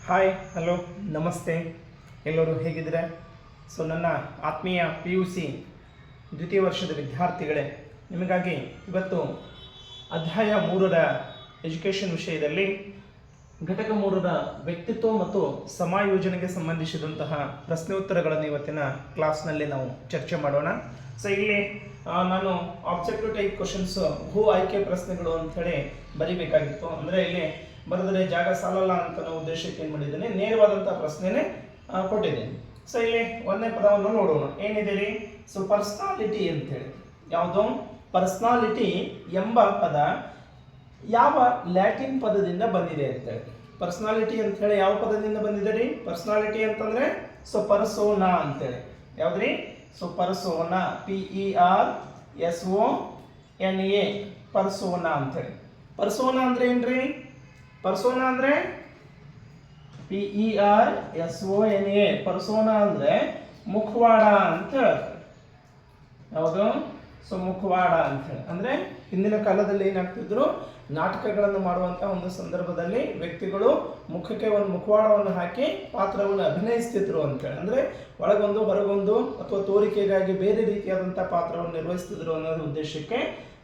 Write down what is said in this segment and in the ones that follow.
Hi hello ನಮಸ್ತೆ, ಎಲ್ಲರೂ ಹೇಗಿದ್ದೀರಾ? ಸೊ ನನ್ನ ಆತ್ಮೀಯ PUC ದ್ವಿತೀಯ ವರ್ಷದ ವಿದ್ಯಾರ್ಥಿಗಳೇ, ನಿಮಗಾಗಿ ಇವತ್ತು ಅಧ್ಯಾಯ 3ರ ಎಜುಕೇಷನ್ ವಿಷಯದಲ್ಲಿ ಘಟಕ 3ರ ವ್ಯಕ್ತಿತ್ವ ಮತ್ತು ಸಮಾಯೋಜನೆಗೆ ಸಂಬಂಧಿಸಿದಂತಹ ಪ್ರಶ್ನೆ ಉತ್ತರಗಳನ್ನು ಇವತ್ತಿನ ಕ್ಲಾಸ್ನಲ್ಲಿ ನಾವು ಚರ್ಚೆ ಮಾಡೋಣ. ಸೊ ಇಲ್ಲಿ ನಾನು ಆಬ್ಜೆಕ್ಟಿವ್ ಟೈಪ್ ಕ್ವಶನ್ಸ್ ಭೂ ಆಯ್ಕೆ ಪ್ರಶ್ನೆಗಳು ಅಂಥೇಳಿ ಬರೀಬೇಕಾಗಿತ್ತು. ಅಂದರೆ ಇಲ್ಲಿ ಬರೆದರೆ ಜಾಗ ಸಾಲಲ್ಲ ಅಂತ ನಾವು ಉದ್ದೇಶಕ್ಕೆ ಏನು ಮಾಡಿದ್ದೇನೆ, ನೇರವಾದಂಥ ಪ್ರಶ್ನೆನೇ ಕೊಟ್ಟಿದ್ದೇನೆ. ಸೊ ಇಲ್ಲಿ ಒಂದನೇ ಪದವನ್ನು ನೋಡೋಣ. ಏನಿದೆ ರೀ? ಸೊ ಪರ್ಸನಾಲಿಟಿ ಅಂತೇಳಿ. ಯಾವುದು? ಪರ್ಸನಾಲಿಟಿ ಎಂಬ ಪದ ಯಾವ ಲ್ಯಾಟಿನ್ ಪದದಿಂದ ಬಂದಿದೆ ಅಂತೇಳಿ. ಪರ್ಸನಾಲಿಟಿ ಅಂತ ಹೇಳಿ ಯಾವ ಪದದಿಂದ ಬಂದಿದೆ ರೀ? ಪರ್ಸನಾಲಿಟಿ ಅಂತಂದ್ರೆ ಸೊ ಪರ್ಸೋನಾ ಅಂತೇಳಿ. ಯಾವ್ದ್ರಿ? ಸೊ ಪರ್ಸೋನಾ, PERSONA, ಪರ್ಸೋನಾ ಅಂತೇಳಿ. ಪರ್ಸೋನಾ ಅಂದ್ರೆ ಏನ್ರಿ? ಪರ್ಸೋನಾ ಅಂದ್ರೆ PERSONA, ಪರ್ಸೋನಾ ಅಂದ್ರೆ ಮುಖವಾಡ ಅಂತ ಹೇಳ್ತಾರೆ. ಯಾವುದು? ಸೊ ಮುಖವಾಡ ಅಂತ ಹೇಳಿ. ಅಂದ್ರೆ ಹಿಂದಿನ ಕಾಲದಲ್ಲಿ ಏನಾಗ್ತಿದ್ರು, ನಾಟಕಗಳನ್ನು ಮಾಡುವಂತಹ ಒಂದು ಸಂದರ್ಭದಲ್ಲಿ ವ್ಯಕ್ತಿಗಳು ಮುಖಕ್ಕೆ ಒಂದು ಮುಖವಾಡವನ್ನು ಹಾಕಿ ಪಾತ್ರವನ್ನು ಅಭಿನಯಿಸ್ತಿದ್ರು ಅಂತೇಳಿ. ಅಂದ್ರೆ ಒಳಗೊಂದು ಹೊರಗೊಂದು ಅಥವಾ ತೋರಿಕೆಗಾಗಿ ಬೇರೆ ರೀತಿಯಾದಂತಹ ಪಾತ್ರವನ್ನು ನಿರ್ವಹಿಸ್ತಿದ್ರು ಅನ್ನೋದು ಉದ್ದೇಶಕ್ಕೆ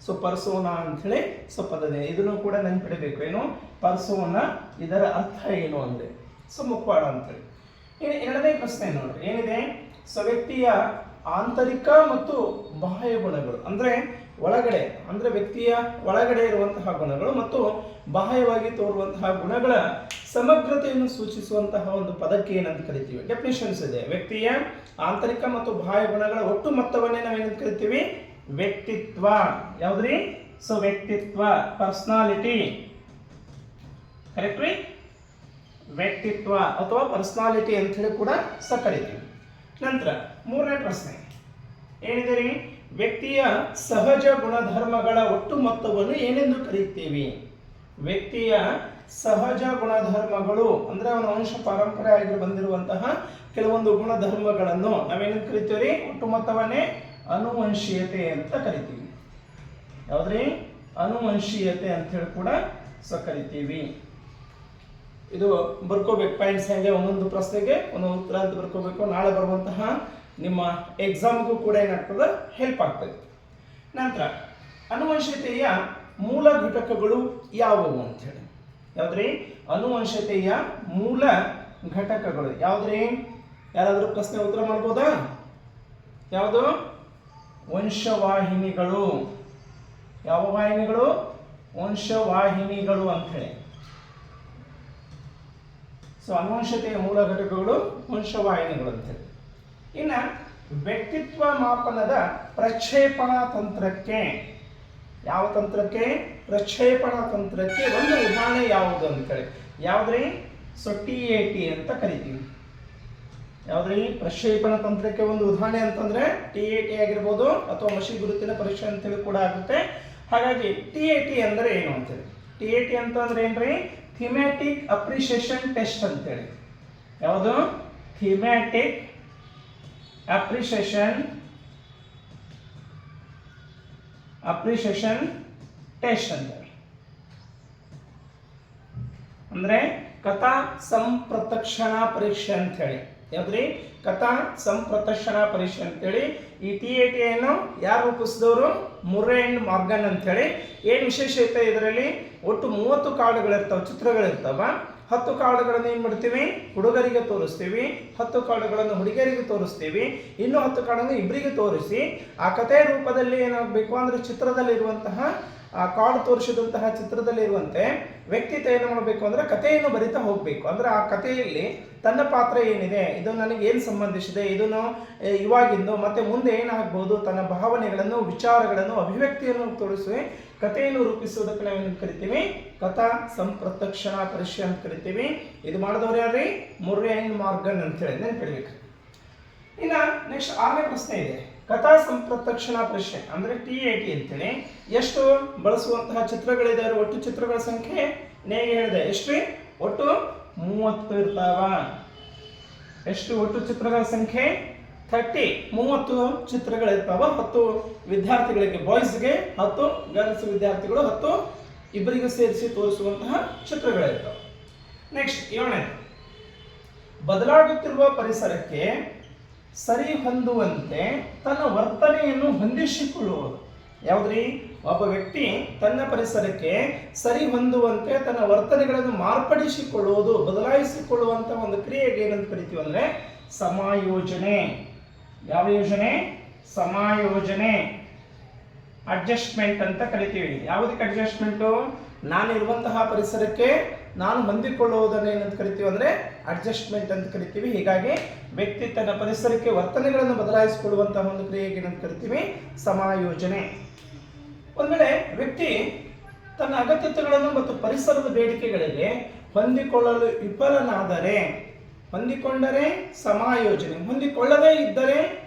ಸೊ ಪರ್ಸೋನಾ ಅಂಥೇಳಿ ಸೊ ಪದವಿದೆ. ಇದನ್ನು ಕೂಡ ನೆನ್ಪಿಡಬೇಕು. ಏನು ಪರ್ಸೋನಾ, ಇದರ ಅರ್ಥ ಏನು ಅಂದ್ರೆ ಸೊ ಮುಖವಾಡ ಅಂತೇಳಿ. ಇನ್ನು ಎರಡನೇ ಪ್ರಶ್ನೆ ನೋಡ್ರಿ, ಏನಿದೆ? ಸೊ ವ್ಯಕ್ತಿಯ ಆಂತರಿಕ ಮತ್ತು ಬಾಹ್ಯ ಗುಣಗಳು, ಅಂದ್ರೆ ಒಳಗಡೆ, ಅಂದ್ರೆ ವ್ಯಕ್ತಿಯ ಒಳಗಡೆ ಇರುವಂತಹ ಗುಣಗಳು ಮತ್ತು ಬಾಹ್ಯವಾಗಿ ತೋರುವಂತಹ ಗುಣಗಳ ಸಮಗ್ರತೆಯನ್ನು ಸೂಚಿಸುವಂತಹ ಒಂದು ಪದಕ್ಕೆ ಏನಂತ ಕರಿತೀವಿ? ಡೆಫಿನಿಷನ್ಸ್ ಇದೆ. ವ್ಯಕ್ತಿಯ ಆಂತರಿಕ ಮತ್ತು ಬಾಹ್ಯ ಗುಣಗಳ ಒಟ್ಟು ಮೊತ್ತವನ್ನೇ ನಾವೇನಂತ ಕರಿತೀವಿ? ವ್ಯಕ್ತಿತ್ವ. ಯಾವ್ದ್ರಿ? ಸೊ ವ್ಯಕ್ತಿತ್ವ, ಪರ್ಸನಾಲಿಟಿ. ಕರೆಕ್ಟ್ ರೀ? ವ್ಯಕ್ತಿತ್ವ ಅಥವಾ ಪರ್ಸನಾಲಿಟಿ ಅಂತ ಹೇಳಿ ಕೂಡ ಕರಿತೀವಿ. ನಂತರ ಮೂರನೇ ಪ್ರಶ್ನೆ ಏನಿದೆ ರೀ? ವ್ಯಕ್ತಿಯ ಸಹಜ ಗುಣಧರ್ಮಗಳ ಒಟ್ಟು ಮೊತ್ತವನ್ನು ಏನೆಂದು ಕರೀತೀವಿ? ವ್ಯಕ್ತಿಯ ಸಹಜ ಗುಣಧರ್ಮಗಳು ಅಂದ್ರೆ ಅವನ ವಂಶ ಪರಂಪರೆ ಆಗಿ ಬಂದಿರುವಂತಹ ಕೆಲವೊಂದು ಗುಣಧರ್ಮಗಳನ್ನು ನಾವೇನಂತ ಕರಿತೀವಿ? ಒಟ್ಟು ಮೊತ್ತವನ್ನೇ ಅನುವಂಶೀಯತೆ ಅಂತ ಕರಿತೀವಿ. ಯಾವ್ದ್ರಿ? ಅನುವಂಶೀಯತೆ ಅಂತ ಹೇಳಿ ಕೂಡ ಕರಿತೀವಿ. ಇದು ಬರ್ಕೋಬೇಕು ಪಾಯಿಂಟ್ಸ್. ಹೆಂಗೆ ಒಂದೊಂದು ಪ್ರಶ್ನೆಗೆ ಒಂದೊಂದು ಉತ್ತರ ಅಂತ ಬರ್ಕೋಬೇಕು. ನಾಳೆ ಬರುವಂತಹ ನಿಮ್ಮ ಎಕ್ಸಾಮ್ಗೂ ಕೂಡ ಏನಾಗ್ತದೆ, ಹೆಲ್ಪ್ ಆಗ್ತದೆ. ನಂತರ ಅನುವಂಶತೆಯ ಮೂಲ ಘಟಕಗಳು ಯಾವುವು ಅಂತ ಹೇಳಿ. ಯಾವ್ದ್ರಿ? ಅನುವಂಶತೆಯ ಮೂಲ ಘಟಕಗಳು ಯಾವ್ದ್ರಿ? ಯಾರಾದ್ರೂ ಪ್ರಶ್ನೆ ಉತ್ತರ ಮಾಡ್ಬೋದಾ? ಯಾವುದು? ವಂಶವಾಹಿನಿಗಳು. ಯಾವ ವಾಹಿನಿಗಳು? ವಂಶವಾಹಿನಿಗಳು ಅಂತ ಹೇಳಿ. ಸೊ ಅನುವಂಶತೆಯ ಮೂಲ ಘಟಕಗಳು ವಂಶವಾಹಿನಿಗಳು ಅಂತೇಳಿ. ಇನ್ನ ವ್ಯಕ್ತಿತ್ವ ಮಾಪನದ ಪ್ರಕ್ಷೇಪಣಾ ತಂತ್ರಕ್ಕೆ, ಯಾವ ತಂತ್ರಕ್ಕೆ? ಪ್ರಕ್ಷೇಪಣಾ ತಂತ್ರಕ್ಕೆ ಒಂದು ಉದಾಹರಣೆ ಯಾವುದು ಅಂತೇಳಿ. ಯಾವ್ದ್ರಿ? ಸೊ TAT ಅಂತ ಕರಿತೀವಿ. ಯಾವ್ದ್ರಿ? ಪ್ರಕ್ಷೇಪಣಾ ತಂತ್ರಕ್ಕೆ ಒಂದು ಉದಾಹರಣೆ ಅಂತಂದ್ರೆ TAT ಆಗಿರ್ಬೋದು ಅಥವಾ ಮಸಿ ಗುರುತಿನ ಪರೀಕ್ಷೆ ಅಂತೇಳಿ ಕೂಡ ಆಗುತ್ತೆ. ಹಾಗಾಗಿ TAT ಅಂದ್ರೆ ಏನು ಅಂತೇಳಿ. TAT ಅಂತಂದ್ರೆ ಏನ್ರಿ? ಥಿಮ್ಯಾಟಿಕ್ ಅಪ್ರಿಸಿಯೇಷನ್ ಟೆಸ್ಟ್ ಅಂತೇಳಿ. ಯಾವುದು? ಥಿಮ್ಯಾಟಿಕ್ ಅಪ್ರಿಸಿಯೇಷನ್ ಟೆಸ್ಟ್ ಅಂತೇಳಿ. ಅಂದ್ರೆ ಕಥಾ ಸಂಪ್ರತಕ್ಷಣಾ ಪರೀಕ್ಷೆ ಅಂತ ಹೇಳಿ. ಯಾವ್ದ್ರಿ? ಕಥಾ ಸಂಪ್ರತಕ್ಷಣಾ ಪರೀಕ್ಷೆ ಅಂತೇಳಿ. ಈ TAT ಅನ್ನು ಯಾರು ರೂಪಿಸಿದವರು? ಮುರ್ರೆ ಅಂಡ್ ಮಾರ್ಗನ್ ಅಂತ ಹೇಳಿ. ಏನ್ ವಿಶೇಷತೆ ಇದರಲ್ಲಿ? ಒಟ್ಟು 30 ಕಾರ್ಡ್ಗಳಿರ್ತಾವ, ಚಿತ್ರಗಳಿರ್ತಾವ. 10 ಕಾರ್ಡ್ಗಳನ್ನು ಏನ್ ಮಾಡ್ತೀವಿ? ಹುಡುಗರಿಗೆ ತೋರಿಸ್ತೀವಿ, 10 ಕಾರ್ಡ್ಗಳನ್ನು ಹುಡುಗಿಯರಿಗೆ ತೋರಿಸ್ತೀವಿ, ಇನ್ನು 10 ಕಾರ್ಡನ್ನು ಇಬ್ಬರಿಗೆ ತೋರಿಸಿ ಆ ಕಥೆಯ ರೂಪದಲ್ಲಿ ಏನಾಗಬೇಕು ಅಂದ್ರೆ ಚಿತ್ರದಲ್ಲಿರುವಂತಹ ಆ ಕಾರ್ಡ್ ತೋರಿಸಿದಂತಹ ಚಿತ್ರದಲ್ಲಿರುವಂತೆ ವ್ಯಕ್ತಿತ್ವ ಏನು ಮಾಡಬೇಕು ಅಂದ್ರೆ ಕಥೆಯನ್ನು ಬರಿತಾ ಹೋಗ್ಬೇಕು. ಅಂದ್ರೆ ಆ ಕಥೆಯಲ್ಲಿ ತನ್ನ ಪಾತ್ರ ಏನಿದೆ, ಇದು ನನಗೆ ಏನು ಸಂಬಂಧಿಸಿದೆ, ಇದನ್ನು ಇವಾಗಿಂದು ಮತ್ತೆ ಮುಂದೆ ಏನಾಗಬಹುದು, ತನ್ನ ಭಾವನೆಗಳನ್ನು, ವಿಚಾರಗಳನ್ನು, ಅಭಿವ್ಯಕ್ತಿಯನ್ನು ತೋರಿಸಿ ಕಥೆಯನ್ನು ರೂಪಿಸುವುದಕ್ಕೆ ನಾವೇನು ಕರಿತೀವಿ? ಕಥಾ ಸಂಪ್ರತಕ್ಷಣಾ ಪರೀಕ್ಷೆ ಅಂತ ಕರಿತೀವಿ. ಇದು ಮಾಡಿದವ್ರು ಯಾರ್ರಿ? ಮುರ್ರೆ ಅಂಡ್ ಮಾರ್ಗನ್ ಅಂತ ಹೇಳಿ ನೆನ್ಪಿಡ್ಬೇಕು. ಇನ್ನ ನೆಕ್ಸ್ಟ್ 6ನೇ ಪ್ರಶ್ನೆ ಇದೆ. ಕಥಾ ಸಂಪ್ರತಕ್ಷಣಾ ಪರೀಕ್ಷೆ ಅಂದ್ರೆ TAT ಅಂತೇಳಿ ಎಷ್ಟು ಬಳಸುವಂತಹ ಚಿತ್ರಗಳಿದ್ದಾರೆ? ಒಟ್ಟು ಚಿತ್ರಗಳ ಸಂಖ್ಯೆ ನೇಗೆ ಹೇಳಿದೆ. ಎಷ್ಟ್ರಿ? ಒಟ್ಟು 30 ಇರ್ತಾವ. ಎಷ್ಟು ಒಟ್ಟು ಚಿತ್ರಗಳ ಸಂಖ್ಯೆ? 30 ಚಿತ್ರಗಳಿರ್ತಾವ. 10 ವಿದ್ಯಾರ್ಥಿಗಳಿಗೆ, ಬಾಯ್ಸ್ಗೆ 10, ಗರ್ಲ್ಸ್ ವಿದ್ಯಾರ್ಥಿಗಳು 10 ಇಬ್ಬರಿಗೂ ಸೇರಿಸಿ ತೋರಿಸುವಂತಹ ಚಿತ್ರಗಳಿರ್ತಾವೆ. ನೆಕ್ಸ್ಟ್ 7ನೇ ಬದಲಾಗುತ್ತಿರುವ ಪರಿಸರಕ್ಕೆ ಸರಿ ಹೊಂದುವಂತೆ ತನ್ನ ವರ್ತನೆಯನ್ನು ಹೊಂದಿಸಿಕೊಳ್ಳುವುದು. ಯಾವುದ್ರಿ? ಒಬ್ಬ ವ್ಯಕ್ತಿ ತನ್ನ ಪರಿಸರಕ್ಕೆ ಸರಿ ಹೊಂದುವಂತೆ ತನ್ನ ವರ್ತನೆಗಳನ್ನು ಮಾರ್ಪಡಿಸಿಕೊಳ್ಳುವುದು, ಬದಲಾಯಿಸಿಕೊಳ್ಳುವಂತ ಒಂದು ಕ್ರಿಯೆಗೆ ಏನಂತ ಕರಿತೀವಿ ಅಂದ್ರೆ ಸಮಾಯೋಜನೆ. ಯಾವ ಯೋಜನೆ? ಸಮಾಯೋಜನೆ, ಅಡ್ಜಸ್ಟ್ಮೆಂಟ್ ಅಂತ ಕರಿತೀವಿ. ಯಾವುದಕ್ಕೆ ಅಡ್ಜಸ್ಟ್ಮೆಂಟು? ನಾನಿರುವಂತಹ ಪರಿಸರಕ್ಕೆ ನಾನು ಹೊಂದಿಕೊಳ್ಳುವುದನ್ನು ಏನಂತ ಕರಿತೀವಿ ಅಂದ್ರೆ ಅಡ್ಜಸ್ಟ್ಮೆಂಟ್ ಅಂತ ಕರಿತೀವಿ. ಹೀಗಾಗಿ ವ್ಯಕ್ತಿ ತನ್ನ ಪರಿಸರಕ್ಕೆ ವರ್ತನೆಗಳನ್ನು ಬದಲಾಯಿಸಿಕೊಳ್ಳುವಂತಹ ಒಂದು ಕ್ರಿಯೆಗೆ ಏನಂತ ಕರಿತೀವಿ? ಸಮಾಯೋಜನೆ. ಒಂದ್ ವೇಳೆ ವ್ಯಕ್ತಿ ತನ್ನ ಅಗತ್ಯತೆಗಳನ್ನು ಮತ್ತು ಪರಿಸರದ ಬೇಡಿಕೆಗಳಿಗೆ ಹೊಂದಿಕೊಳ್ಳಲು ವಿಫಲನಾದರೆ, ಹೊಂದಿಕೊಂಡರೆ ಸಮಾಯೋಜನೆ, ಹೊಂದಿಕೊಳ್ಳದೇ ಇದ್ದರೆ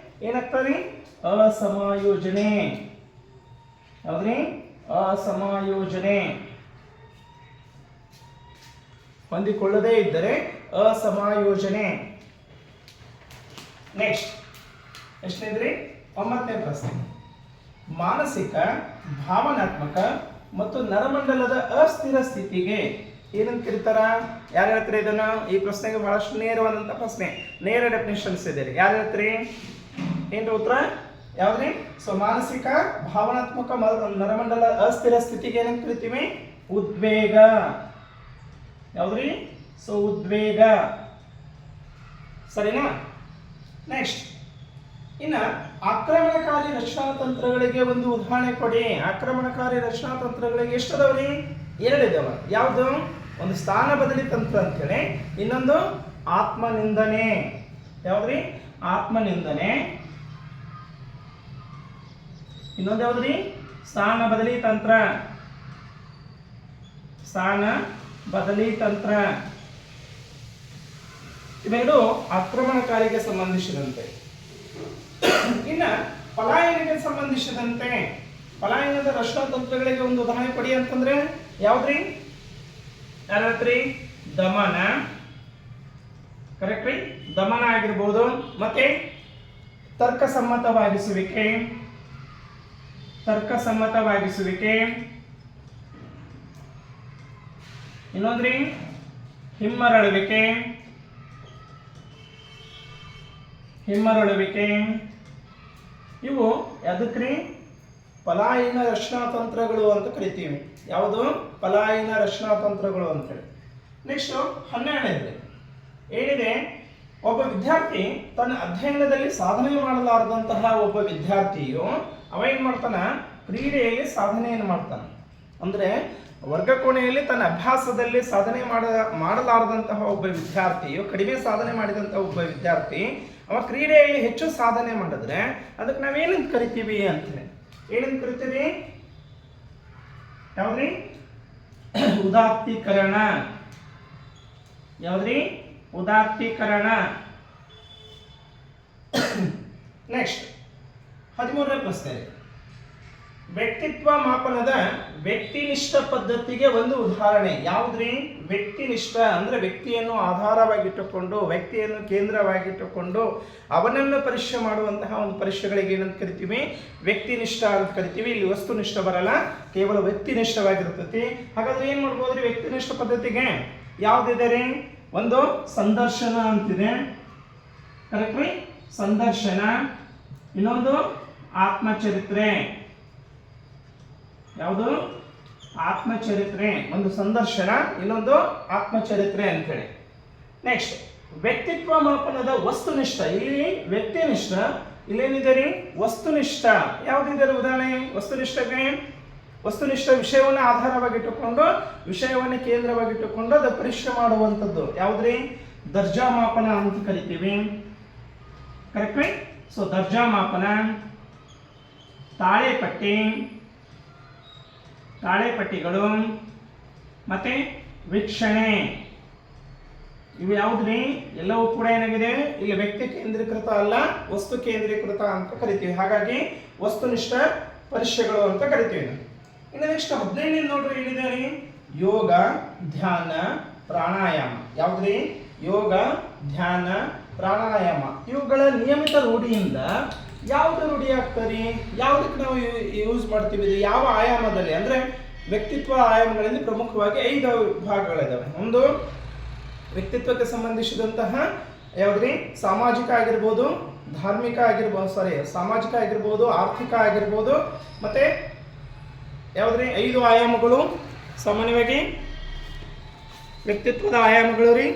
ಏನಾಗ್ತದೆ? ಅಸಮಾಯೋಜನೆ. ಯಾವ್ದ್ರಿ? ಅಸಮಾಯೋಜನೆ. ಹೊಂದಿಕೊಳ್ಳದೇ ಇದ್ದರೆ ಅಸಮಾಯೋಜನೆ. ನೆಕ್ಸ್ಟ್ ಎಷ್ಟನೇದ್ರಿ? 9ನೇ ಪ್ರಶ್ನೆ. ಮಾನಸಿಕ, ಭಾವನಾತ್ಮಕ ಮತ್ತು ನರಮಂಡಲದ ಅಸ್ಥಿರ ಸ್ಥಿತಿಗೆ ಏನಂತ ಕರೀತಾರ? ಯಾರು ಹೇಳ್ತೀರಿ ಇದನ್ನ? ಈ ಪ್ರಶ್ನೆಗೆ ಬಹಳಷ್ಟು ನೇರವಾದಂತ ಪ್ರಶ್ನೆ, ನೇರ ಡೆಫಿನಿಷನ್ಸ್ ಇದೆ. ಯಾರು ಹೇಳ್ತೀರಿ? ಏನ್ರಿ ಉತ್ತರ? ಯಾವ್ದ್ರಿ? ಸೊ ಮಾನಸಿಕ, ಭಾವನಾತ್ಮಕ, ನರಮಂಡಲ ಅಸ್ಥಿರ ಸ್ಥಿತಿಗೆ ಏನಂತ ಕರಿತೀವಿ? ಉದ್ವೇಗ. ಯಾವ್ದ್ರಿ? ಸೊ ಉದ್ವೇಗ. ಸರಿನಾ? ನೆಕ್ಸ್ಟ್, ಇನ್ನ ಆಕ್ರಮಣಕಾರಿ ರಕ್ಷಣಾ ತಂತ್ರಗಳಿಗೆ ಒಂದು ಉದಾಹರಣೆ ಕೊಡಿ. ಆಕ್ರಮಣಕಾರಿ ರಕ್ಷಣಾ ತಂತ್ರಗಳಿಗೆ ಎಷ್ಟದವ್ರಿ? 2 ಇದಾವ. ಯಾವುದು? ಒಂದು ಸ್ಥಾನ ಬದಲಿ ತಂತ್ರ ಅಂತೇಳಿ, ಇನ್ನೊಂದು ಆತ್ಮನಿಂದನೆ. ಯಾವ್ದ್ರಿ? ಆತ್ಮನಿಂದನೆ. ಇನ್ನೊಂದು ಯಾವ್ದ್ರಿ? ಸ್ಥಾನ ಬದಲಿ ತಂತ್ರ. ಸ್ಥಾನ ಬದಲಿ ತಂತ್ರ. ಇವೆರಡು ಆಕ್ರಮಣಕಾರಿಗೆ ಸಂಬಂಧಿಸಿದಂತೆ. ಇನ್ನ ಪಲಾಯನಕ್ಕೆ ಸಂಬಂಧಿಸಿದಂತೆ, ಪಲಾಯನದ ರಕ್ಷಣಾ ತಂತ್ರಗಳಿಗೆ ಒಂದು ಉದಾಹರಣೆ ಕೊಡಿ ಅಂತಂದ್ರೆ ಯಾವ್ದ್ರಿ? ಯಾರತ್ರಿ? ದಮನ. ಕರೆಕ್ಟ್ ರೀ? ದಮನ ಆಗಿರ್ಬೋದು. ಮತ್ತೆ ತರ್ಕಸಮ್ಮತವಾಗಿಸುವಿಕೆ. ತರ್ಕಸಮ್ಮತವಾಗಿಸುವಿಕೆ. ಇನ್ನೊಂದ್ರಿ ಹಿಮ್ಮರಳುವಿಕೆ. ಹಿಮ್ಮರಳುವಿಕೆ. ಇವು ಯಾದಕ್ರಿ? ಪಲಾಯನ ರಕ್ಷಣಾ ತಂತ್ರಗಳು ಅಂತ ಕರಿತೀವಿ. ಯಾವುದು? ಪಲಾಯನ ರಕ್ಷಣಾ ತಂತ್ರಗಳು ಅಂತೇಳಿ. ನೆಕ್ಸ್ಟ್ 12ನೇದು ಏನಿದೆ? ಒಬ್ಬ ವಿದ್ಯಾರ್ಥಿ ತನ್ನ ಅಧ್ಯಯನದಲ್ಲಿ ಸಾಧನೆ ಮಾಡಲಾರದಂತಹ ಒಬ್ಬ ವಿದ್ಯಾರ್ಥಿಯು ಅವ ಏನ್ ಮಾಡ್ತಾನ? ಕ್ರೀಡೆಯಲ್ಲಿ ಸಾಧನೆಯನ್ನು ಮಾಡ್ತಾನೆ. ಅಂದ್ರೆ ವರ್ಗಕೋಣೆಯಲ್ಲಿ ತನ್ನ ಅಭ್ಯಾಸದಲ್ಲಿ ಸಾಧನೆ ಮಾಡಲಾರದಂತಹ ಒಬ್ಬ ವಿದ್ಯಾರ್ಥಿಯು, ಕಡಿಮೆ ಸಾಧನೆ ಮಾಡಿದಂತಹ ಒಬ್ಬ ವಿದ್ಯಾರ್ಥಿ ಅವ ಕ್ರೀಡೆಯಲ್ಲಿ ಹೆಚ್ಚು ಸಾಧನೆ ಮಾಡಿದ್ರೆ ಅದಕ್ಕೆ ನಾವೇನಂತ ಕರಿತೀವಿ ಅಂತೇಳಿ? ಏನಂತ ಕರಿತೀವಿ? ಯಾವ್ದ್ರಿ? ಉದಾತ್ತೀಕರಣ. ಯಾವ್ದ್ರಿ? ಉದಾತ್ತೀಕರಣ. ನೆಕ್ಸ್ಟ್ 13ನೇ ಪ್ರಶ್ನೆ. ವ್ಯಕ್ತಿತ್ವ ಮಾಪನದ ವ್ಯಕ್ತಿನಿಷ್ಠ ಪದ್ಧತಿಗೆ ಒಂದು ಉದಾಹರಣೆ. ಯಾವುದ್ರಿ? ವ್ಯಕ್ತಿನಿಷ್ಠ ಅಂದ್ರೆ ವ್ಯಕ್ತಿಯನ್ನು ಆಧಾರವಾಗಿಟ್ಟುಕೊಂಡು, ವ್ಯಕ್ತಿಯನ್ನು ಕೇಂದ್ರವಾಗಿಟ್ಟುಕೊಂಡು ಅವನನ್ನು ಪರೀಕ್ಷೆ ಮಾಡುವಂತಹ ಒಂದು ಪರೀಕ್ಷೆಗಳಿಗೆ ಏನಂತ ಕರಿತೀವಿ? ವ್ಯಕ್ತಿನಿಷ್ಠ ಅಂತ ಕರಿತೀವಿ. ಇಲ್ಲಿ ವಸ್ತುನಿಷ್ಠ ಬರಲ್ಲ, ಕೇವಲ ವ್ಯಕ್ತಿನಿಷ್ಠವಾಗಿರ್ತೈತಿ. ಹಾಗಾದ್ರೆ ಏನ್ ಮಾಡ್ಬೋದ್ರಿ ವ್ಯಕ್ತಿನಿಷ್ಠ ಪದ್ಧತಿಗೆ? ಯಾವ್ದಿದೆ ರೀ? ಒಂದು ಸಂದರ್ಶನ ಅಂತಿದೆ. ಕರೆಕ್ಟ್ ರೀ? ಸಂದರ್ಶನ. ಇನ್ನೊಂದು ಆತ್ಮಚರಿತ್ರೆ. ಯಾವುದು? ಆತ್ಮಚರಿತ್ರೆ. ಒಂದು ಸಂದರ್ಶನ, ಇನ್ನೊಂದು ಆತ್ಮಚರಿತ್ರೆ ಅಂತೇಳಿ. ನೆಕ್ಸ್ಟ್ ವ್ಯಕ್ತಿತ್ವ ಮಾಪನದ ವಸ್ತುನಿಷ್ಠ. ಇಲ್ಲಿ ವ್ಯಕ್ತಿನಿಷ್ಠ, ಇಲ್ಲೇನಿದೆ ರೀ? ವಸ್ತುನಿಷ್ಠ. ಯಾವುದಿದೆ ಉದಾಹರಣೆ? ವಸ್ತುನಿಷ್ಠಕ್ಕೆ ವಸ್ತುನಿಷ್ಠ ವಿಷಯವನ್ನು ಆಧಾರವಾಗಿಟ್ಟುಕೊಂಡು, ವಿಷಯವನ್ನು ಕೇಂದ್ರವಾಗಿಟ್ಟುಕೊಂಡು ಅದು ಪರೀಕ್ಷೆ ಮಾಡುವಂಥದ್ದು. ಯಾವುದ್ರಿ? ದರ್ಜಾ ಮಾಪನ ಅಂತ ಕರಿತೀವಿ. ಕರೆಕ್ಟ್ ರೀ? ಸೊ ದರ್ಜಾ ಮಾಪನ. ತಾಳೆಪಟ್ಟಿ, ತಾಳೆಪಟ್ಟಿಗಳು, ಮತ್ತೆ ವೀಕ್ಷಣೆ. ಇವು ಯಾವುದ್ರಿ? ಎಲ್ಲವೂ ಕೂಡ ಏನಾಗಿದೆ? ಇಲ್ಲಿ ವ್ಯಕ್ತಿ ಕೇಂದ್ರೀಕೃತ ಅಲ್ಲ, ವಸ್ತು ಕೇಂದ್ರೀಕೃತ ಅಂತ ಕರಿತೀವಿ. ಹಾಗಾಗಿ ವಸ್ತುನಿಷ್ಠ ಪರೀಕ್ಷೆಗಳು ಅಂತ ಕರಿತೀವಿ. ಇನ್ನು ನೆಕ್ಸ್ಟ್ 15 ನೋಡ್ರಿ, ಏನಿದೆ ರೀ? ಯೋಗ, ಧ್ಯಾನ, ಪ್ರಾಣಾಯಾಮ. ಯಾವ್ದ್ರಿ? ಯೋಗ, ಧ್ಯಾನ, ಪ್ರಾಣಾಯಾಮ. ಇವುಗಳ ನಿಯಮಿತ ರೂಢಿಯಿಂದ ಯಾವ್ದು ರೂಢಿ ಆಗ್ತದೆ? ಯಾವುದಕ್ಕೆ ನಾವು ಯೂಸ್ ಮಾಡ್ತೀವಿ? ಇದು ಯಾವ ಆಯಾಮದಲ್ಲಿ? ಅಂದ್ರೆ ವ್ಯಕ್ತಿತ್ವ ಆಯಾಮಗಳಲ್ಲಿ ಪ್ರಮುಖವಾಗಿ 5 ಭಾಗಗಳಿದಾವೆ. ಒಂದು ವ್ಯಕ್ತಿತ್ವಕ್ಕೆ ಸಂಬಂಧಿಸಿದಂತಹ ಯಾವ್ದ್ರಿ ಸಾಮಾಜಿಕ ಆಗಿರ್ಬೋದು, ಧಾರ್ಮಿಕ ಆಗಿರ್ಬೋದು, ಸಾಮಾಜಿಕ ಆಗಿರ್ಬೋದು, ಆರ್ಥಿಕ ಆಗಿರ್ಬೋದು, ಮತ್ತೆ ಯಾವ್ದ್ರಿ 5 ಆಯಾಮಗಳು ಸಾಮಾನ್ಯವಾಗಿ ವ್ಯಕ್ತಿತ್ವದ ಆಯಾಮಗಳು ರೀ.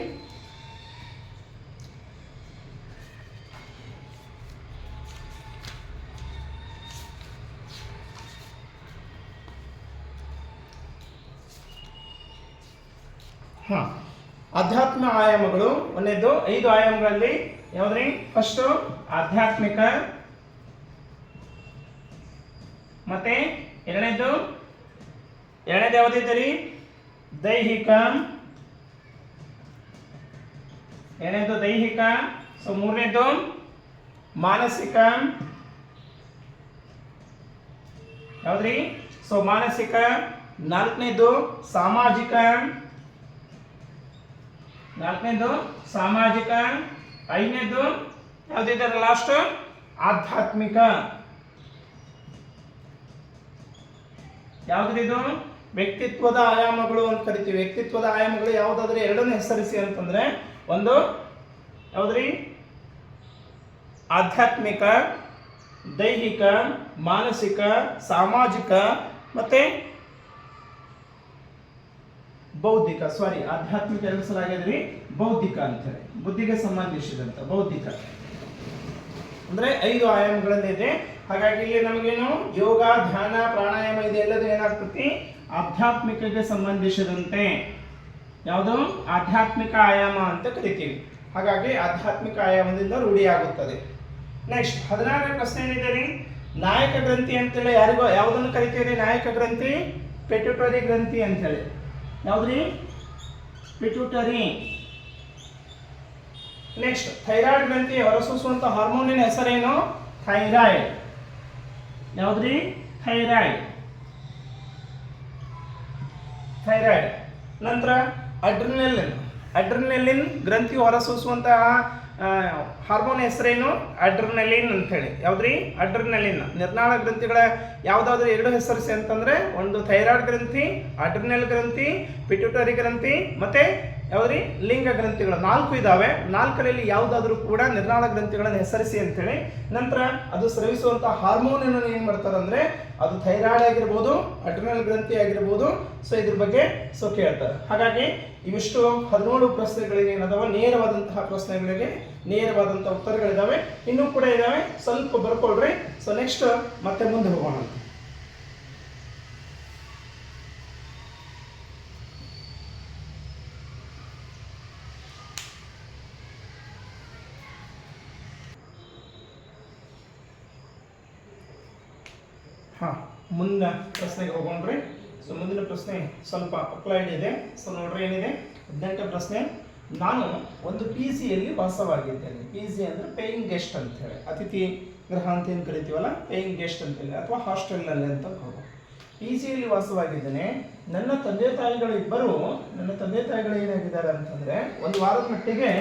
ಆಧ್ಯಾತ್ಮ ಆಯಾಮಗಳು ಒಂದೇದು 5 ಆಯಾಮಗಳಲ್ಲಿ ಯಾವ್ದ್ರಿ ಫಸ್ಟ್ ಆಧ್ಯಾತ್ಮಿಕ, ಮತ್ತೆ ಎರಡನೇದು ಯಾವ್ದಿದೆ ರೀ ದೈಹಿಕ, ಎರಡನೇದು ದೈಹಿಕ, ಸೊ ಮೂರನೇದು ಮಾನಸಿಕ, ಯಾವ್ದ್ರಿ ಸೊ ಮಾನಸಿಕ, ನಾಲ್ಕನೇದು ಸಾಮಾಜಿಕ, ಐದನೇದು ಯಾವ್ದಿದ್ದಾರೆ ಲಾಸ್ಟ್ ಆಧ್ಯಾತ್ಮಿಕ. ಯಾವ್ದ್ರಿದು ವ್ಯಕ್ತಿತ್ವದ ಆಯಾಮಗಳು ಅಂತ ಕರಿತೀವಿ. ವ್ಯಕ್ತಿತ್ವದ ಆಯಾಮಗಳು ಯಾವ್ದಾದ್ರೆ ಎರಡನ್ನು ಹೆಸರಿಸಿ ಅಂತಂದ್ರೆ ಒಂದು ಯಾವ್ದ್ರಿ ಆಧ್ಯಾತ್ಮಿಕ, ದೈಹಿಕ, ಮಾನಸಿಕ, ಸಾಮಾಜಿಕ ಮತ್ತೆ ಬೌದ್ಧಿಕ. ಆಧ್ಯಾತ್ಮಿಕ ಎರಡು ಸಲ ಆಗಿದ್ರಿ ಬೌದ್ಧಿಕ ಅಂತ ಹೇಳಿ, ಬುದ್ಧಿಗೆ ಸಂಬಂಧಿಸಿದಂತ ಬೌದ್ಧಿಕ ಅಂದ್ರೆ 5 ಆಯಾಮಗಳಲ್ಲಿದೆ. ಹಾಗಾಗಿ ಇಲ್ಲಿ ನಮಗೇನು ಯೋಗ, ಧ್ಯಾನ, ಪ್ರಾಣಾಯಾಮ ಇದೆಲ್ಲದೂ ಏನಾಗ್ತತಿ ಆಧ್ಯಾತ್ಮಿಕಕ್ಕೆ ಸಂಬಂಧಿಸಿದಂತೆ ಯಾವುದು ಆಧ್ಯಾತ್ಮಿಕ ಆಯಾಮ ಅಂತ ಕರಿತೀವಿ. ಹಾಗಾಗಿ ಆಧ್ಯಾತ್ಮಿಕ ಆಯಾಮದಿಂದ ರೂಢಿಯಾಗುತ್ತದೆ. ನೆಕ್ಸ್ಟ್ 16ನೇ ಪ್ರಶ್ನೆ ಏನಿದೆ ರೀ ನಾಯಕ ಗ್ರಂಥಿ ಅಂತೇಳಿ ಯಾವುದನ್ನು ಕರಿತೀವಿ? ನಾಯಕ ಗ್ರಂಥಿ ಪಿಟ್ಯೂಟರಿ ಗ್ರಂಥಿ ಅಂತ ಹೇಳಿ. ಯಾವ್ದ್ರಿ ಪಿಟ್ಯೂಟರಿ. ನೆಕ್ಸ್ಟ್ ಥೈರಾಯ್ಡ್ ಗ್ರಂಥಿ ಹೊರಸೂಸುವಂತ ಹಾರ್ಮೋನಿನ ಹೆಸರೇನು? ಥೈರಾಯ್ಡ್. ಯಾವ್ದ್ರಿ ಥೈರಾಯ್ಡ್. ನಂತರ ಅಡ್ರಿನಲಿನ್ ಗ್ರಂಥಿ ಹೊರಸೂಸುವಂತಹ ಹಾರ್ಮೋನ್ ಹೆಸರೇನು? ಅಡ್ರಿನಲಿನ್ ಅಂತ ಹೇಳಿ. ಯಾವ್ದ್ರಿ ಅಡ್ರಿನಲಿನ್. ನಿರ್ನಾಳ ಗ್ರಂಥಿಗಳ ಯಾವ್ದಾದ್ರು 2 ಹೆಸರಿಸಿ ಅಂತಂದ್ರೆ ಒಂದು ಥೈರಾಯ್ಡ್ ಗ್ರಂಥಿ, ಅಡ್ರಿನಲ್ ಗ್ರಂಥಿ, ಪಿಟ್ಯೂಟರಿ ಗ್ರಂಥಿ, ಮತ್ತೆ ಯಾವ್ದ್ರಿ ಲಿಂಗ ಗ್ರಂಥಿಗಳು 4 ಇದಾವೆ. 4ರಲ್ಲಿ ಯಾವ್ದಾದ್ರು ಕೂಡ ನಿರ್ನಾಳ ಗ್ರಂಥಿಗಳನ್ನು ಹೆಸರಿಸಿ ಅಂತೇಳಿ. ನಂತರ ಅದು ಸ್ರವಿಸುವಂತಹ ಹಾರ್ಮೋನ್ ಏನ್ ಮಾಡ್ತಾರೆ ಅಂದ್ರೆ ಅದು ಥೈರಾಯ್ಡ್ ಆಗಿರ್ಬೋದು, ಅಡ್ರಿನಲ್ ಗ್ರಂಥಿ ಆಗಿರ್ಬೋದು. ಸೊ ಇದ್ರ ಬಗ್ಗೆ ಕೇಳ್ತಾರೆ. ಹಾಗಾಗಿ ಇವಿಷ್ಟು 17 ಪ್ರಶ್ನೆಗಳಿಗೆ ಏನದಾವ ನೇರವಾದಂತಹ ಪ್ರಶ್ನೆಗಳಿಗೆ ನೇರವಾದಂತಹ ಉತ್ತರಗಳಿದಾವೆ. ಇನ್ನೂ ಕೂಡ ಇದಾವೆ, ಸ್ವಲ್ಪ ಬರ್ಕೊಳ್ರಿ. ಸೊ ನೆಕ್ಸ್ಟ್ ಮತ್ತೆ ಮುಂದೆ ಹೋಗೋಣ. ಮುಂದಿನ ಪ್ರಶ್ನೆಗೆ ಹೋಗೋಣ್ರಿ. ಸೊ ಮುಂದಿನ ಪ್ರಶ್ನೆ ಸ್ವಲ್ಪ ಅಪ್ಲೈಡ್ ಇದೆ. ಸೊ ನೋಡ್ರಿ ಏನಿದೆ 18ನೇ ಪ್ರಶ್ನೆ. ನಾನು ಒಂದು PGಯಲ್ಲಿ ವಾಸವಾಗಿದ್ದೇನೆ. PG ಅಂದ್ರೆ ಪೇಯಿಂಗ್ ಗೆಸ್ಟ್ ಅಂತ ಹೇಳಿ, ಅತಿಥಿ ಗೃಹ ಅಂತ ಏನು ಕರಿತೀವಲ್ಲ, ಪೇಯಿಂಗ್ ಗೆಸ್ಟ್ ಅಂತ ಹೇಳಿ, ಅಥವಾ ಹಾಸ್ಟೆಲ್ನಲ್ಲಿ ಅಂತ ಹೋಗೋ. PGಯಲ್ಲಿ ವಾಸವಾಗಿದ್ದೇನೆ. ನನ್ನ ತಂದೆ ತಾಯಿಗಳು ಏನಾಗಿದ್ದಾರೆ ಅಂತಂದ್ರೆ ಒಂದು ವಾರದ ಮಟ್ಟಿಗೆ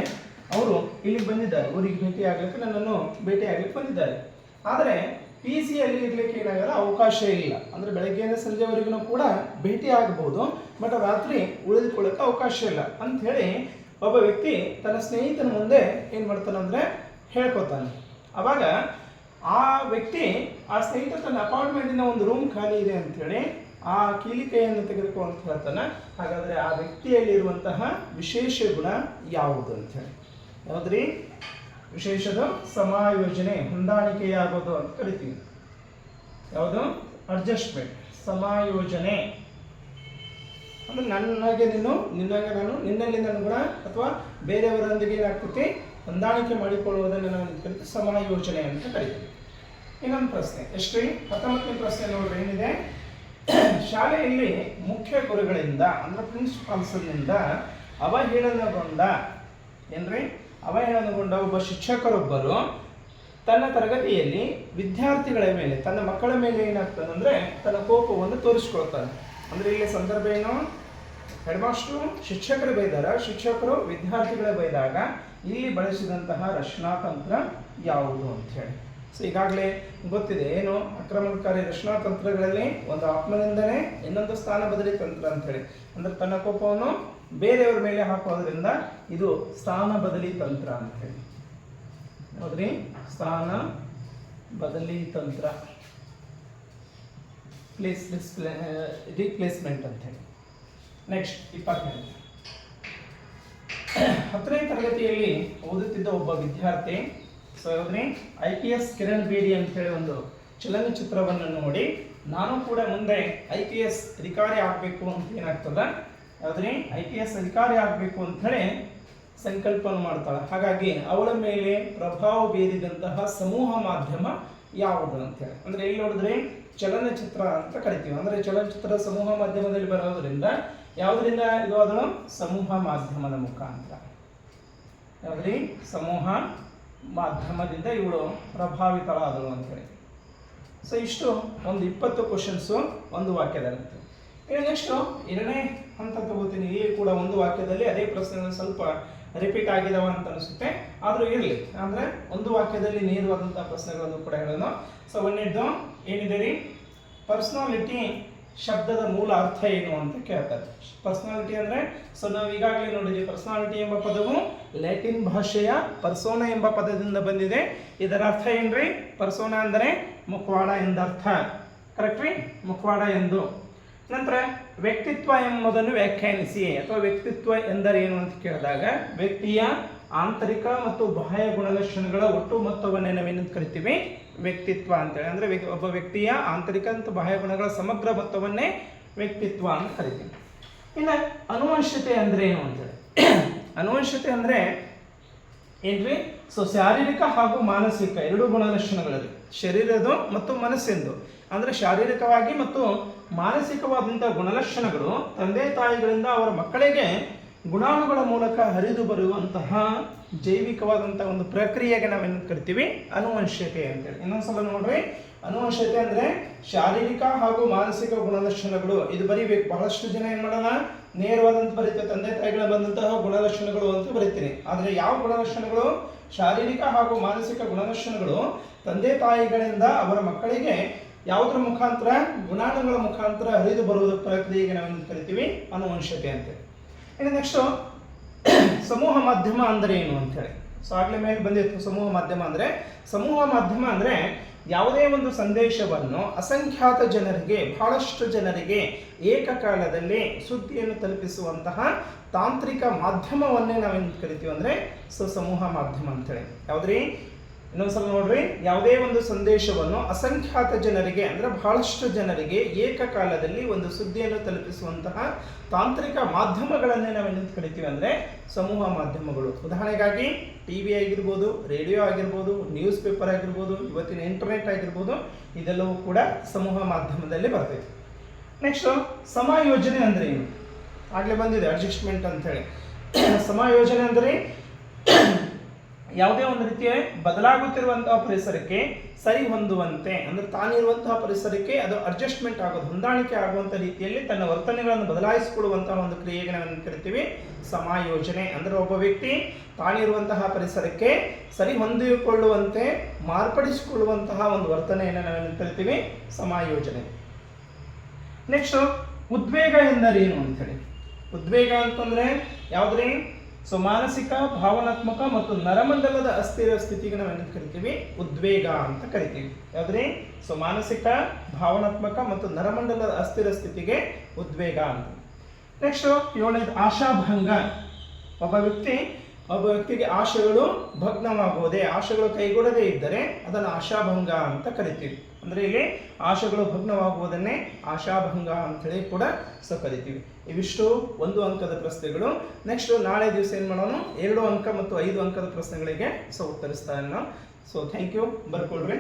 ಅವರು ಇಲ್ಲಿಗೆ ಬಂದಿದ್ದಾರೆ, ಊರಿಗೆ ಭೇಟಿ ಆಗ್ಲಿಕ್ಕೆ ನನ್ನನ್ನು ಭೇಟಿ ಆಗ್ಲಿಕ್ಕೆ ಬಂದಿದ್ದಾರೆ. ಆದರೆ PGಯಲ್ಲಿ ಇರ್ಲಿಕ್ಕೆ ಏನಾಗಲ್ಲ ಅವಕಾಶ ಇಲ್ಲ. ಅಂದ್ರೆ ಬೆಳಗ್ಗೆಯಿಂದ ಸಂಜೆವರೆಗೂ ಕೂಡ ಭೇಟಿ ಆಗಬಹುದು, ಬಟ್ ರಾತ್ರಿ ಉಳಿದುಕೊಳ್ಳಕ್ಕೆ ಅವಕಾಶ ಇಲ್ಲ ಅಂತ ಹೇಳಿ ಒಬ್ಬ ವ್ಯಕ್ತಿ ತನ್ನ ಸ್ನೇಹಿತನ ಮುಂದೆ ಏನ್ ಮಾಡ್ತಾನಂದ್ರೆ ಹೇಳ್ಕೊತಾನೆ. ಅವಾಗ ಆ ವ್ಯಕ್ತಿ ಆ ಸ್ನೇಹಿತ ತನ್ನ ಅಪಾರ್ಟ್ಮೆಂಟಿನ ಒಂದು ರೂಮ್ ಖಾಲಿ ಇದೆ ಅಂತ ಹೇಳಿ ಆ ಕೀಲಿಕೆಯನ್ನು ತೆಗೆದುಕೊ ಅಂತ ಹೇಳ್ತಾನೆ. ಹಾಗಾದ್ರೆ ಆ ವ್ಯಕ್ತಿಯಲ್ಲಿ ಇರುವಂತಹ ವಿಶೇಷ ಗುಣ ಯಾವುದು ಅಂತ ಹೇಳಿ. ಯಾವ್ದ್ರಿ ವಿಶೇಷದ ಸಮಾಯೋಜನೆ, ಹೊಂದಾಣಿಕೆಯಾಗೋದು ಅಂತ ಕರಿತೀವಿ. ಯಾವುದು ಅಡ್ಜಸ್ಟ್ಮೆಂಟ್, ಸಮಾಯೋಜನೆ ಅಂದ್ರೆ ನಿನ್ನಾಗೆ ನಾನು, ನಿನ್ನಲ್ಲಿ ನನ್ನ ಗುಣ ಅಥವಾ ಬೇರೆಯವರೊಂದಿಗೆ ಏನಾಗ್ತೈತಿ ಹೊಂದಾಣಿಕೆ ಮಾಡಿಕೊಳ್ಳುವುದನ್ನು ನಾವು ಕರಿತೀವಿ ಸಮಾಯೋಜನೆ ಅಂತ ಕರಿತೀವಿ. ಇನ್ನೊಂದು ಪ್ರಶ್ನೆ ಎಷ್ಟ್ರಿ 19ನೇ ಪ್ರಶ್ನೆ ನೋಡ್ರಿ ಏನಿದೆ. ಶಾಲೆಯಲ್ಲಿ ಮುಖ್ಯ ಗುರುಗಳಿಂದ ಅಂದ್ರೆ ಪ್ರಿನ್ಸಿಪಾಲ್ಸ್ನಿಂದ ಅವಹೇಳನಗೊಂಡ ಒಬ್ಬ ಶಿಕ್ಷಕರೊಬ್ಬರು ತನ್ನ ತರಗತಿಯಲ್ಲಿ ವಿದ್ಯಾರ್ಥಿಗಳ ಮೇಲೆ, ತನ್ನ ಮಕ್ಕಳ ಮೇಲೆ ಏನಾಗ್ತದಂದ್ರೆ ತನ್ನ ಕೋಪವನ್ನು ತೋರಿಸ್ಕೊಳ್ತಾನೆ. ಅಂದ್ರೆ ಇಲ್ಲಿ ಸಂದರ್ಭ ಏನು? ಹೆಡ್ ಮಾಸ್ಟ್ರು ಶಿಕ್ಷಕರು ಬೈದಾರ, ಶಿಕ್ಷಕರು ವಿದ್ಯಾರ್ಥಿಗಳ ಬೈದಾಗ ಇಲ್ಲಿ ಬಳಸಿದಂತಹ ರಕ್ಷಣಾ ತಂತ್ರ ಯಾವುದು ಅಂತ ಹೇಳಿ. ಸೊ ಈಗಾಗಲೇ ಗೊತ್ತಿದೆ ಏನು ಆಕ್ರಮಣಕಾರಿ ರಕ್ಷಣಾ ತಂತ್ರಗಳಲ್ಲಿ ಒಂದು ಆತ್ಮನಿಂದನೇ ಇನ್ನೊಂದು ಸ್ಥಾನ ಬದಲಿ ತಂತ್ರ ಅಂತೇಳಿ, ಅಂದ್ರೆ ತನ್ನ ಕೋಪವನ್ನು ಬೇರೆಯವ್ರ ಮೇಲೆ ಹಾಕೋದ್ರಿಂದ ಇದು ಸ್ಥಾನ ಬದಲಿ ತಂತ್ರ ಅಂತ ಹೇಳಿ. ಹೌದ್ರಿ, ಸ್ಥಾನ ಬದಲಿ ತಂತ್ರ, ರಿಪ್ಲೇಸ್ಮೆಂಟ್ ಅಂತ ಹೇಳಿ. ನೆಕ್ಸ್ಟ್ 20ನೇ 10ನೇ ತರಗತಿಯಲ್ಲಿ ಓದುತ್ತಿದ್ದ ಒಬ್ಬ ವಿದ್ಯಾರ್ಥಿ ಸೊ ಹೌದ್ರಿ IPS ಕಿರಣ್ ಬೇಡಿ ಅಂತ ಹೇಳಿ ಒಂದು ಚಲನಚಿತ್ರವನ್ನು ನೋಡಿ ನಾನು ಕೂಡ ಮುಂದೆ IPS ಅಧಿಕಾರಿ ಆಗಬೇಕು ಅಂತ ಏನಾಗ್ತದ, ಹೌದ್ರಿ IPS ಅಧಿಕಾರಿ ಆಗಬೇಕು ಅಂತ ಹೇಳಿ ಸಂಕಲ್ಪನ ಮಾಡ್ತಾಳೆ. ಹಾಗಾಗಿ ಅವಳ ಮೇಲೆ ಪ್ರಭಾವ ಬೀರಿದಂತಹ ಸಮೂಹ ಮಾಧ್ಯಮ ಯಾವುದು ಅಂತ ಹೇಳಿ, ಅಂದ್ರೆ ಇಲ್ಲಿ ನೋಡಿದ್ರೆ ಚಲನಚಿತ್ರ ಅಂತ ಕರಿತೀವಿ. ಅಂದ್ರೆ ಚಲನಚಿತ್ರ ಸಮೂಹ ಮಾಧ್ಯಮದಲ್ಲಿ ಬರೋದ್ರಿಂದ ಯಾವುದರಿಂದ ಇದು ಅದನ್ನು ಸಮೂಹ ಮಾಧ್ಯಮದ ಮುಖಾಂತರ, ಯಾವ್ದ್ರಿ ಸಮೂಹ ಮಾಧ್ಯಮದಿಂದ ಇವಳು ಪ್ರಭಾವಿತಳಾದಳು ಅಂತೇಳಿ. ಸೊ ಇಷ್ಟು ಒಂದು 20 ಕ್ವಶನ್ಸು ಒಂದು ವಾಕ್ಯದಲ್ಲಿರುತ್ತೆ. ಇನ್ನು ನೆಕ್ಸ್ಟು 2ನೇ ಹಂತ ತಗೋತೀನಿ. ಈ ಕೂಡ ಒಂದು ವಾಕ್ಯದಲ್ಲಿ ಅದೇ ಪ್ರಶ್ನೆಗಳು ಸ್ವಲ್ಪ ರಿಪೀಟ್ ಆಗಿದಾವ ಅಂತ ಅನಿಸುತ್ತೆ, ಆದರೂ ಇರಲಿ, ಅಂದರೆ ಒಂದು ವಾಕ್ಯದಲ್ಲಿ ನೇರವಾದಂಥ ಪ್ರಶ್ನೆಗಳನ್ನು ಕೂಡ ಹೇಳೋಣ. ಸೊ ಒಂದನೇದ್ದು ಏನಿದೆ ರೀ, ಪರ್ಸನಾಲಿಟಿ ಶಬ್ದದ ಮೂಲ ಅರ್ಥ ಏನು ಅಂತ ಕೇಳ್ತಾರೆ. ಪರ್ಸನಾಲಿಟಿ ಅಂದರೆ ಸೊ ನಾವು ಈಗಾಗಲೇ ನೋಡಿದ್ವಿ, ಪರ್ಸನಾಲಿಟಿ ಎಂಬ ಪದವು ಲ್ಯಾಟಿನ್ ಭಾಷೆಯ ಪರ್ಸೋನಾ ಎಂಬ ಪದದಿಂದ ಬಂದಿದೆ. ಇದರ ಅರ್ಥ ಏನ್ರಿ, ಪರ್ಸೋನಾ ಅಂದರೆ ಮುಖವಾಡ ಎಂದರ್ಥ, ಕರೆಕ್ಟ್ ರೀ, ಮುಖವಾಡ ಎಂದು. ನಂತರ ವ್ಯಕ್ತಿತ್ವ ಎಂಬುದನ್ನು ವ್ಯಾಖ್ಯಾನಿಸಿ ಅಥವಾ ವ್ಯಕ್ತಿತ್ವ ಎಂದರೇನು ಅಂತ ಕೇಳಿದಾಗ ವ್ಯಕ್ತಿಯ ಆಂತರಿಕ ಮತ್ತು ಬಾಹ್ಯ ಗುಣಲಕ್ಷಣಗಳ ಒಟ್ಟು ಮೊತ್ತವನ್ನೇ ನಾವೇನಂತ ಕರಿತೀವಿ, ವ್ಯಕ್ತಿತ್ವ ಅಂತೇಳಿ. ಅಂದರೆ ಒಬ್ಬ ವ್ಯಕ್ತಿಯ ಆಂತರಿಕ ಮತ್ತು ಬಾಹ್ಯ ಗುಣಗಳ ಸಮಗ್ರ ಮೊತ್ತವನ್ನೇ ವ್ಯಕ್ತಿತ್ವ ಅಂತ ಕರಿತೀವಿ. ಇನ್ನು ಅನುವಂಶತೆ ಅಂದ್ರೆ ಏನು ಅಂತೇಳಿ, ಅನುವಂಶತೆ ಅಂದರೆ ಏನ್ರಿ, ಸೊ ಶಾರೀರಿಕ ಹಾಗೂ ಮಾನಸಿಕ ಎರಡು ಗುಣಲಕ್ಷಣಗಳಲ್ಲಿ ಶರೀರದ್ದು ಮತ್ತು ಮನಸ್ಸೆಂದು, ಅಂದರೆ ಶಾರೀರಿಕವಾಗಿ ಮತ್ತು ಮಾನಸಿಕವಾದಂಥ ಗುಣಲಕ್ಷಣಗಳು ತಂದೆ ತಾಯಿಗಳಿಂದ ಅವರ ಮಕ್ಕಳಿಗೆ ಗುಣಾಣುಗಳ ಮೂಲಕ ಹರಿದು ಬರುವಂತಹ ಜೈವಿಕವಾದಂಥ ಒಂದು ಪ್ರಕ್ರಿಯೆಗೆ ನಾವೇನು ಕರಿತೀವಿ, ಅನುವಂಶತೆ ಅಂತೇಳಿ. ಇನ್ನೊಂದ್ಸಲ ನೋಡ್ರಿ, ಅನುವಂಶತೆ ಅಂದರೆ ಶಾರೀರಿಕ ಹಾಗೂ ಮಾನಸಿಕ ಗುಣಲಕ್ಷಣಗಳು. ಇದು ಬರೀಬೇಕು, ಬಹಳಷ್ಟು ಜನ ಏನು ಮಾಡೋಣ, ನೇರವಾದಂತ ಬರೀತಾರೆ, ತಂದೆ ತಾಯಿಗಳ ಬಂದಂತಹ ಗುಣಲಕ್ಷಣಗಳು ಅಂತ ಬರೀತೀನಿ. ಆದರೆ ಯಾವ ಗುಣಲಕ್ಷಣಗಳು, ಶಾರೀರಿಕ ಹಾಗೂ ಮಾನಸಿಕ ಗುಣಲಕ್ಷಣಗಳು ತಂದೆ ತಾಯಿಗಳಿಂದ ಅವರ ಮಕ್ಕಳಿಗೆ ಯಾವುದರ ಮುಖಾಂತರ, ಗುಣಾಣುಗಳ ಮುಖಾಂತರ ಹರಿದು ಬರುವುದ ಪ್ರಕ್ರಿಯೆಗೆ ನಾವೇನು ಕರಿತೀವಿ, ಅನುವಂಶತೆ ಅಂತೇಳಿ. ಇನ್ನು ನೆಕ್ಸ್ಟು ಸಮೂಹ ಮಾಧ್ಯಮ ಅಂದರೆ ಏನು ಅಂತೇಳಿ. ಸೊ ಆಗಲೇ ಮೇಲೆ ಬಂದಿತ್ತು ಸಮೂಹ ಮಾಧ್ಯಮ ಅಂದರೆ. ಸಮೂಹ ಮಾಧ್ಯಮ ಅಂದರೆ ಯಾವುದೇ ಒಂದು ಸಂದೇಶವನ್ನು ಅಸಂಖ್ಯಾತ ಜನರಿಗೆ, ಬಹಳಷ್ಟು ಜನರಿಗೆ ಏಕಕಾಲದಲ್ಲಿ ಸುದ್ದಿಯನ್ನು ತಲುಪಿಸುವಂತಹ ತಾಂತ್ರಿಕ ಮಾಧ್ಯಮವನ್ನೇ ನಾವೇನು ಕರಿತೀವಿ ಅಂದರೆ ಸಮೂಹ ಮಾಧ್ಯಮ ಅಂತೇಳಿ. ಯಾವುದ್ರಿ, ಇನ್ನೊಂದ್ಸಲ ನೋಡ್ರಿ, ಯಾವುದೇ ಒಂದು ಸಂದೇಶವನ್ನು ಅಸಂಖ್ಯಾತ ಜನರಿಗೆ ಅಂದರೆ ಬಹಳಷ್ಟು ಜನರಿಗೆ ಏಕಕಾಲದಲ್ಲಿ ಒಂದು ಸುದ್ದಿಯನ್ನು ತಲುಪಿಸುವಂತಹ ತಾಂತ್ರಿಕ ಮಾಧ್ಯಮಗಳನ್ನೇ ನಾವೇನು ಕರಿತೀವಿ ಅಂದರೆ ಸಮೂಹ ಮಾಧ್ಯಮಗಳು. ಉದಾಹರಣೆಗಾಗಿ TV ಆಗಿರ್ಬೋದು, ರೇಡಿಯೋ ಆಗಿರ್ಬೋದು, ನ್ಯೂಸ್ ಪೇಪರ್ ಆಗಿರ್ಬೋದು, ಇವತ್ತಿನ ಇಂಟರ್ನೆಟ್ ಆಗಿರ್ಬೋದು, ಇದೆಲ್ಲವೂ ಕೂಡ ಸಮೂಹ ಮಾಧ್ಯಮದಲ್ಲಿ ಬರ್ತೈತೆ. ನೆಕ್ಸ್ಟು ಸಮಾಯೋಜನೆ ಅಂದರೆ ಏನು, ಆಗಲೇ ಬಂದಿದೆ ಅಡ್ಜಸ್ಟ್ಮೆಂಟ್ ಅಂತೇಳಿ. ಸಮಾಯೋಜನೆ ಅಂದರೆ ಯಾವುದೇ ಒಂದು ರೀತಿಯ ಬದಲಾಗುತ್ತಿರುವಂತಹ ಪರಿಸರಕ್ಕೆ ಸರಿ ಹೊಂದುವಂತೆ, ಅಂದರೆ ತಾನಿರುವಂತಹ ಪರಿಸರಕ್ಕೆ ಅದು ಅಡ್ಜಸ್ಟ್ಮೆಂಟ್ ಆಗೋದು, ಹೊಂದಾಣಿಕೆ ಆಗುವಂಥ ರೀತಿಯಲ್ಲಿ ತನ್ನ ವರ್ತನೆಗಳನ್ನು ಬದಲಾಯಿಸಿಕೊಳ್ಳುವಂತಹ ಒಂದು ಕ್ರಿಯೆಗೆ ನಾವೇನು ಕರಿತೀವಿ, ಸಮಾಯೋಜನೆ. ಅಂದರೆ ಒಬ್ಬ ವ್ಯಕ್ತಿ ತಾನಿರುವಂತಹ ಪರಿಸರಕ್ಕೆ ಸರಿ ಹೊಂದಿಕೊಳ್ಳುವಂತೆ ಮಾರ್ಪಡಿಸಿಕೊಳ್ಳುವಂತಹ ಒಂದು ವರ್ತನೆಯನ್ನು ನಾವೇನು ಕರಿತೀವಿ, ಸಮಾಯೋಜನೆ. ನೆಕ್ಸ್ಟ್ ಉದ್ವೇಗ ಎಂದರೇನು ಅಂತೇಳಿ. ಉದ್ವೇಗ ಅಂತಂದ್ರೆ ಯಾವುದ್ರಿ, ಸೊ ಮಾನಸಿಕ, ಭಾವನಾತ್ಮಕ ಮತ್ತು ನರಮಂಡಲದ ಅಸ್ಥಿರ ಸ್ಥಿತಿಗೆ ನಾವೇನು ಕರಿತೀವಿ, ಉದ್ವೇಗ ಅಂತ ಕರಿತೀವಿ. ಯಾವುದ್ರಿ, ಸೊ ಮಾನಸಿಕ, ಭಾವನಾತ್ಮಕ ಮತ್ತು ನರಮಂಡಲದ ಅಸ್ಥಿರ ಸ್ಥಿತಿಗೆ ಉದ್ವೇಗ ಅಂತ. ನೆಕ್ಸ್ಟ್ 7ನೇದು ಆಶಾಭಂಗ. ಒಬ್ಬ ವ್ಯಕ್ತಿಗೆ ಆಶೆಗಳು ಭಗ್ನವಾಗುವುದೇ, ಆಶೆಗಳು ಕೈಗೂಡದೇ ಇದ್ದರೆ ಅದನ್ನು ಆಶಾಭಂಗ ಅಂತ ಕರಿತೀವಿ. ಅಂದರೆ ಇಲ್ಲಿ ಆಶೆಗಳು ಭಗ್ನವಾಗುವುದನ್ನೇ ಆಶಾಭಂಗ ಅಂತೇಳಿ ಕೂಡ ಕರಿತೀವಿ. ಇವಿಷ್ಟು 1 ಅಂಕದ ಪ್ರಶ್ನೆಗಳು. ನೆಕ್ಸ್ಟ್ ನಾಳೆ ದಿವಸ ಏನು ಮಾಡೋಣ, 2 ಅಂಕ ಮತ್ತು 5 ಅಂಕದ ಪ್ರಶ್ನೆಗಳಿಗೆ ಉತ್ತರಿಸ್ತಾ ಇರೋಣ. Thank you, ಬರ್ಕೊಳ್ರಿ.